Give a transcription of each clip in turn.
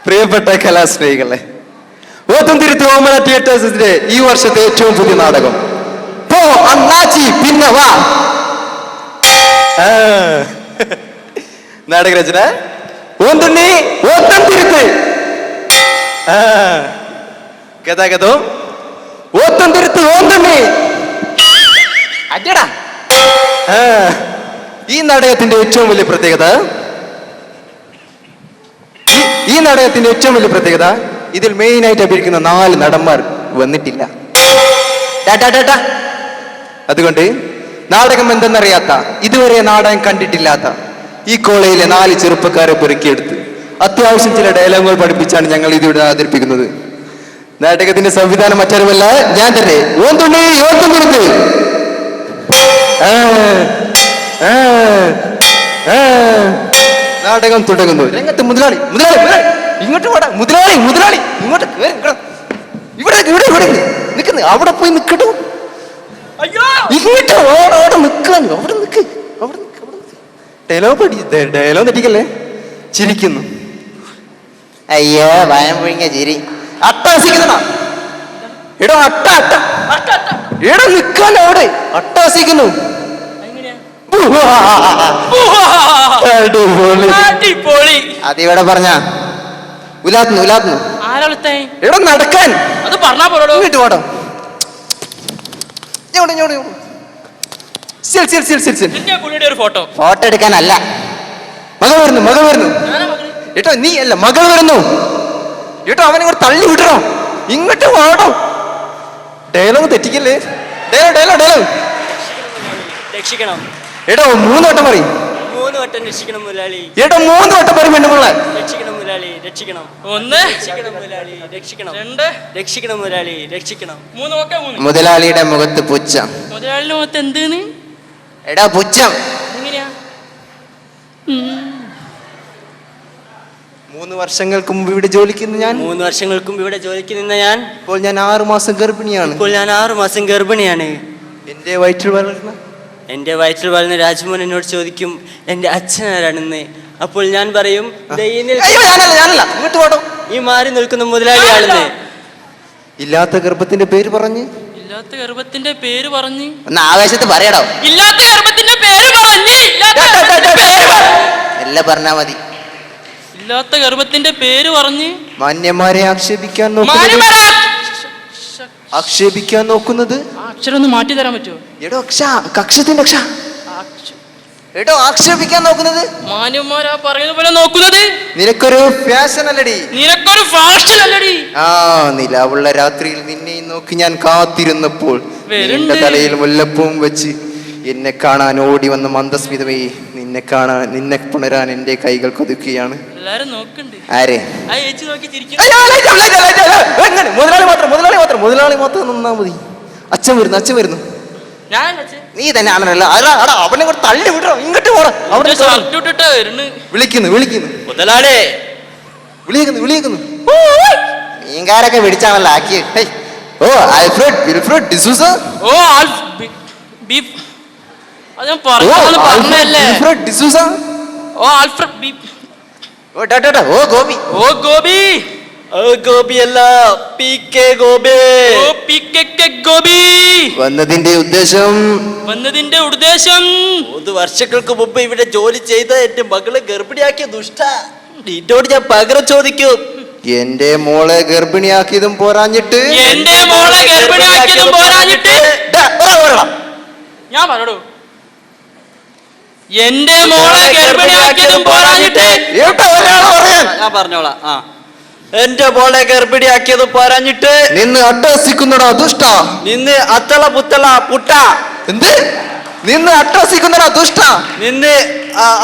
പ്രിയപ്പെട്ട കലാസ്നേഹികളെ, ഓത്തുംതിരുത്ത് ഓമന തിയേറ്റേഴ്സിന്റെ ഈ വർഷത്തെ ഏറ്റവും പുതിയ നാടകം പോ അണ്ണാച്ചി പിന്നെ വാ. നാടകരചന ഓന്തുണ്ണി ഓത്തംതിരുത്ത്. ഗതാഗതം ഓത്തംതിരുത്ത് ഓന്തുണ്ണി. അടിയടാ. ഈ നാടകത്തിന്റെ ഏറ്റവും വലിയ പ്രത്യേകത ഇതിൽ മെയിൻ ആയിട്ട് അഭിനയിക്കുന്ന 4 നടന്മാർ വന്നിട്ടില്ല. അതുകൊണ്ട് നാടകം എന്തെന്നറിയാത്ത, ഇതുവരെ നാടകം കണ്ടിട്ടില്ലാത്ത ഈ കോളേജിലെ 4 ചെറുപ്പക്കാരെ പെറുക്കിയെടുത്ത് അത്യാവശ്യം ചില ഡയലോഗുകൾ പഠിപ്പിച്ചാണ് ഞങ്ങൾ ഇതിവിടെ അവതരിപ്പിക്കുന്നത്. നാടകത്തിന്റെ സംവിധാനം മറ്റാരുമല്ല, ഞാൻ തന്നെ. ഓന്തുണ്ണി ഓത്തുംതിരുത്ത്. നാടകം തുടങ്ങുന്നു. രംഗത്ത് മുതലാളി ഇങ്ങോട്ട് വാടാ. മുതലാളി ഇങ്ങോട്ട് ഇവിടെ നിൽക്കുന്നു. അവിടെ പോയി നിൽക്കട്ടോ. ഇങ്ങോട്ട് അവിടെ നിൽക്കാൻ. അവിടെ നിൽക്ക്. ഡയലോഗ് തെറ്റിക്കല്ലേ. ചിരിക്കുന്നു. അയ്യോ ഭയം പൊഴിഞ്ഞ ചിരി. അട്ടഹസിക്കുന്നതാ. എടോ എടോ നിൽക്കാൻ. അവിടെ അട്ടഹസിക്കുന്നു. അതിവിടെ പറഞ്ഞ ഉലാത്തുന്നു. എവിടെ നടക്കാൻ. അത് പറഞ്ഞാ പോടോ. ഫോട്ടോ എടുക്കാനല്ല. മകൾ വരുന്നു. ഏട്ടോ നീ അല്ല, മകൾ വരുന്നു. ഏട്ടോ അവനെ കൂടെ തള്ളി വിടണോ. ഇങ്ങോട്ട് വാടോ. ഡയലോഗ് തെറ്റിക്കല്ലേ. ഡയലോഗ് രക്ഷിക്കണം. എടോ 3 വട്ടം പറയും. 3 വട്ടം രക്ഷിക്കണം മുതലാളി. എടോ 3 വട്ടം പറയും പെണ്ണുപിള്ള. രക്ഷിക്കണം മുതലാളി, രക്ഷിക്കണം. 1 രക്ഷിക്കണം മുതലാളി, രക്ഷിക്കണം. 2 രക്ഷിക്കണം മുതലാളി, രക്ഷിക്കണം. 3 മുതലാളിയുടെ മുഖത്ത് പുച്ഛം. മുതലാളിയുടെ മുഖത്ത് എന്താണ്? എടാ പുച്ഛം. എങ്ങനെയാ? 3 വർഷങ്ങൾക്ക് മുമ്പ് ഇവിടെ ജോലിക്കുന്ന ഞാൻ. 3 വർഷങ്ങൾക്ക് മുമ്പ് ഇവിടെ ജോലിക്ക് നിന്ന ഞാൻ. ഇപ്പോൾ ഞാൻ 6 മാസം ഗർഭിണിയാണ്. എന്റെ വയറ്റിൽ വളർന്ന രാജ്മോഹൻ എന്നോട് ചോദിക്കും എന്റെ അച്ഛൻ ആരാണെന്ന്. അപ്പോൾ ഞാൻ പറയും ഈ മാറി നിൽക്കുന്ന മുതലാളിയാണെന്ന്. ഇല്ലാത്ത ഗർഭത്തിന്റെ പേര് പറഞ്ഞ് ഒന്ന് ആവേശത്തിൽ പറയടോ. എല്ലാം പറഞ്ഞാ മതി. ഇല്ലാത്ത ഗർഭത്തിന്റെ പേര് പറഞ്ഞ് മാന്യന്മാരെ ആക്ഷേപിക്കാൻ നോക്കുന്നത്. അക്ഷരം ഒന്ന് മാറ്റി തരാൻ പറ്റുമോ? എടോ കക്ഷത്തിന്റെ എടോ ആക്ഷേപിക്കാൻ നോക്കുന്നത്. മാന്യന്മാരാ പറയുന്ന പോലെ നോക്കുന്നത്. നിനക്കൊരു ഫാഷൻ അല്ലടി. നിലാവുള്ള രാത്രിയിൽ നിന്നെയും നോക്കി ഞാൻ കാത്തിരുന്നപ്പോൾ നിന്റെ തലയിൽ മുല്ലപ്പൂവും വെച്ച് എന്നെ കാണാൻ ഓടി വന്ന മന്ദസ്മിതമേ, നിന്നെ പുണരാൻ എന്റെ കൈകൾ കൊതുക്കുകയാണ്. ആരെ? മുതലാളി മാത്രം നിന്നാ മതി. അച്ഛൻ വരുന്നു. നീ തന്നെ ആണല്ലോ. അവനെ കൂടെ തള്ളി വിടോ. ഇങ്ങോട്ട് പോടാ. വിളിക്കുന്നു. മീൻകാരൊക്കെ വിളിച്ചാണല്ലോ ആക്കിയ. ഓ വിൽഫ്രഡ് ഡിസൂസ. വന്നതിന്റെ ഉദ്ദേശം 3 വർഷങ്ങൾക്ക് മുമ്പ് ഇവിടെ ജോലി ചെയ്ത എന്റെ മകളെ ഗർഭിണിയാക്കിയ ദുഷ്ട. നിന്നോട് ഞാൻ പകരം ചോദിക്കും. എന്റെ മോളെ ഗർഭിണിയാക്കിയതും പോരാഞ്ഞിട്ട് ഞാൻ പറയടോ. എന്റെ മോളെ ഗർഭിണിയാക്കിയതും പോരാഞ്ഞിട്ട് ഞാൻ പറഞ്ഞോളാം. എന്റെ മോളെ ഗർഭിണിയാക്കിയതും പോരാഞ്ഞിട്ട് നിന്ന് അട്ടഹസിക്കുന്നടാ ദുഷ്ട. നിന്ന് അത്തള പുത്തള പുട്ട. എന്ത്? നിന്ന് അട്ടഹസിക്കുന്നടാ ദുഷ്ട. നിന്ന്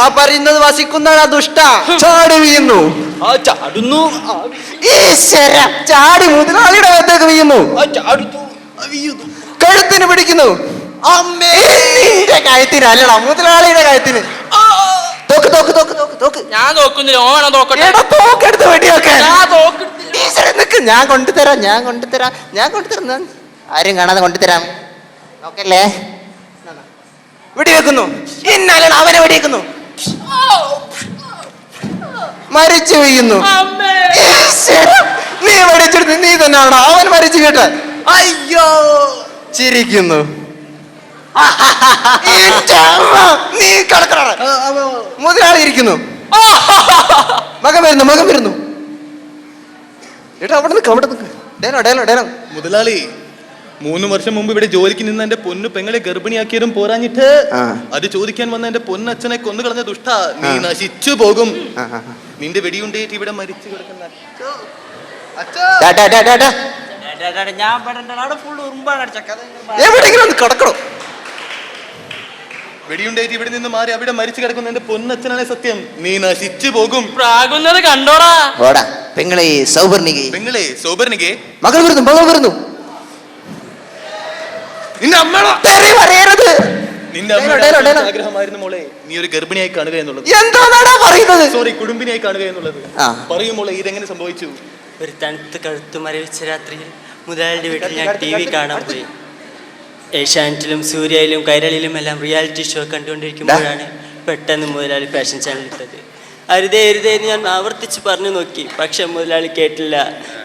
ആ പറയുന്നത് വസിക്കുന്നടാ ദുഷ്ട. ചാടി വീഴുന്നു. ചാടുന്നു. ചാടി മുതലാളിയുടെ അകത്തേക്ക് വീഴുന്നു. കഴുത്തിന് പിടിക്കുന്നു. അമ്മേന്റെ കഴുത്തിനല്ലടാ, മുതലാളിയുടെ കഴുത്തിന്. ഞാൻ നോക്കുന്നില്ല. ഓണ നോക്കട്ടെ. തോക്കെടുത്ത് വെടിയൊക്കെ. ഞാൻ കൊണ്ടുതരാം. ആരും കാണാതെ കൊണ്ടുതരാം. നോക്കല്ലേ. വെടിവെക്കുന്നു. ഇന്നല്ലടാ അവനെ വെടിവെക്കുന്നു. മരിച്ചു വീഴുന്നു. ഈശ്വരാ, നീ മരിച്ചെടുത്ത് നീ തന്നെയാണോ? അവൻ മരിച്ചു കേട്ടെ അയ്യോ ചിരിക്കുന്നു. എന്റെ അമ്മ, നീ കിടക്കണ മുതലാളി ഇരിക്കുന്നു. മകൻ വരുന്നു. ഏട്ടാ അവിടെ നിൽക്ക്, അവിടെ നിൽക്ക്. ഡേലോ മുതലാളി, 3 വർഷം മുമ്പ് ഇവിടെ ജോലിക്ക് നിന്ന് എന്റെ പൊന്നു പെങ്ങളെ ഗർഭിണിയാക്കിയതും പോരാഞ്ഞിട്ട് അത് ചോദിക്കാൻ വന്ന എന്റെ പൊന്നച്ഛനെ കൊന്നുകളഞ്ഞ ദുഷ്ട, നീ നശിച്ചു പോകും. നിന്റെ വെടിയുണ്ടേറ്റ് ഇവിടെ മരിച്ചു കിടക്കുന്ന എവിടെയെങ്കിലും ഒന്ന് കിടക്കണോ? വെടിയുണ്ടേറ്റ് ഇവിടെ നിന്ന് മാറി അവിടെ മരിച്ചു കിടക്കുന്ന എന്റെ പൊന്നച്ഛനാണ് സത്യം. നീ നശിച്ചു പോകും. പ്രാകുന്നത് കണ്ടോടാ. പെങ്ങളെ സൗപർണികെ, പെങ്ങളെ സോബർണികെ, മകൾ വരുന്നു. നിന്റെ അമ്മ പറയരുത്. നിന്റെ അമ്മയുടെ ആഗ്രഹമായിരുന്നു മോളെ നീ ഒരു ഗർഭിണിയായി കാണുക എന്നുള്ളത്. എന്താണാ പറയുന്നത്? സോറി, കുടുംബിനിയായി കാണുക എന്നുള്ളത്. പറയൂ മോളെ, ഇതെങ്ങനെ സംഭവിച്ചു? ഒരു തണുത്ത് കഴുത്തു മരവിച്ച രാത്രിയിൽ മുതലാളിയുടെ വീട്ടിൽ ഞാൻ TV കാണാൻ പോയി. ഏഷ്യാനെറ്റിലും സൂര്യയിലും കൈരളിയിലും എല്ലാം റിയാലിറ്റി ഷോ കണ്ടുകൊണ്ടിരിക്കുമ്പോഴാണ് പെട്ടെന്ന് മുതലാളി ഫാഷൻ ചാനൽ ഇട്ടത്. അരുതേ എന്ന് ഞാൻ ആവർത്തിച്ച് പറഞ്ഞു നോക്കി, പക്ഷെ മുതലാളി കേട്ടില്ല.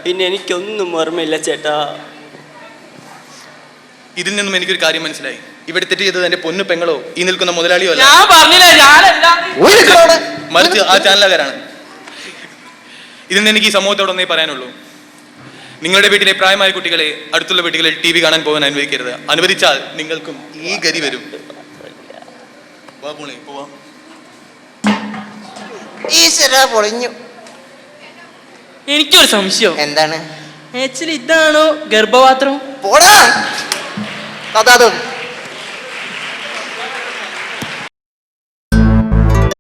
പിന്നെ എനിക്കൊന്നും ഓർമ്മയില്ല ചേട്ടാ. ഇതിൽ നിന്നും എനിക്കൊരു കാര്യം മനസ്സിലായി. ഇവിടെ തെറ്റ് ചെയ്തത് എന്റെ പൊന്നു പെങ്ങളോ ഈ നിൽക്കുന്ന മുതലാളിയോ അല്ല, ഞാൻ പറഞ്ഞില്ലേ, മറിച്ച് ആ ചാനലുകാരാണ്. ഇതിൽ നിന്ന് എനിക്ക് ഈ സമൂഹത്തോടൊന്നേ പറയാനുള്ളൂ. നിങ്ങളുടെ വീട്ടിലെ പ്രായമായ കുട്ടികളെ അടുത്തുള്ള വീടുകളിൽ TV കാണാൻ പോകാൻ അനുവദിക്കരുത്. അനുവദിച്ചാൽ നിങ്ങൾക്കും ഈ ഗതി വരും. പൊളിഞ്ഞു. എനിക്കൊരു സംശയം. എന്താണ്? ആക്ച്വലി ഇതാണോ ഗർഭപാത്രം? പോടാ.